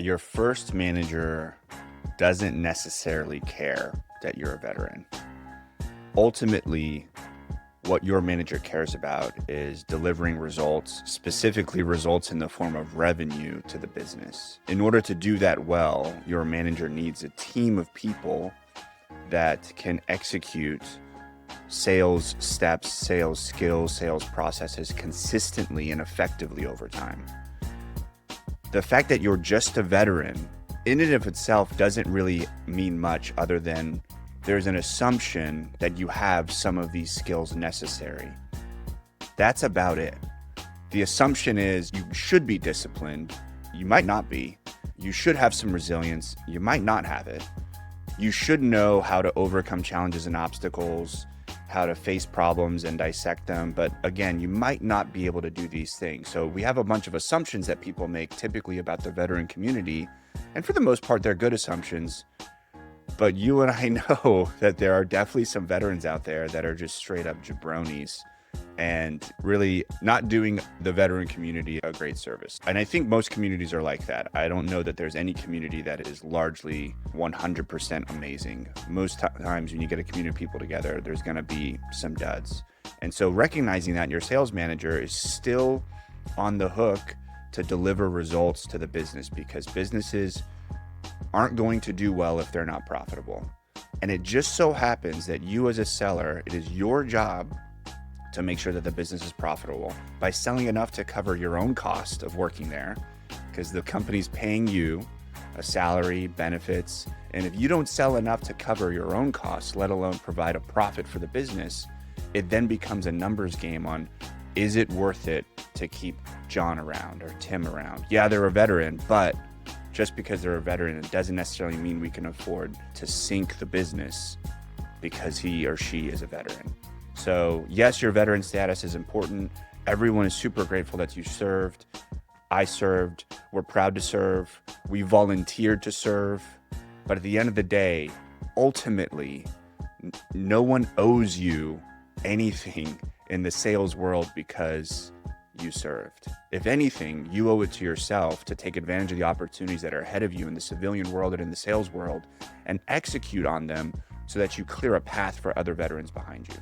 Your first manager doesn't necessarily care that you're a veteran. Ultimately, what your manager cares about is delivering results, specifically results in the form of revenue to the business. In order to do that well, your manager needs a team of people that can execute sales steps, sales skills, sales processes consistently and effectively over time. The fact that you're just a veteran in and of itself doesn't really mean much other than there's an assumption that you have some of these skills necessary. That's about it. The assumption is you should be disciplined. You might not be. You should have some resilience. You might not have it. You should know how to overcome challenges and obstacles, how to face problems and dissect them. But again, you might not be able to do these things. So we have a bunch of assumptions that people make typically about the veteran community. And for the most part, they're good assumptions. But you and I know that there are definitely some veterans out there that are just straight up jabronis and really not doing the veteran community a great service. And I think most communities are like that. I don't know that there's any community that is largely 100% amazing. Most times when you get a community of people together, there's going to be some duds. And so recognizing that your sales manager is still on the hook to deliver results to the business, because businesses aren't going to do well if they're not profitable. And it just so happens that you as a seller, it is your job to make sure that the business is profitable by selling enough to cover your own cost of working there, because the company's paying you a salary, benefits, and if you don't sell enough to cover your own costs, let alone provide a profit for the business, it then becomes a numbers game on, is it worth it to keep John around or Tim around? Yeah, they're a veteran, but just because they're a veteran, it doesn't necessarily mean we can afford to sink the business because he or she is a veteran. So yes, your veteran status is important. Everyone is super grateful that you served. I served. We're proud to serve. We volunteered to serve. But at the end of the day, ultimately, no one owes you anything in the sales world because you served. If anything, you owe it to yourself to take advantage of the opportunities that are ahead of you in the civilian world and in the sales world and execute on them so that you clear a path for other veterans behind you.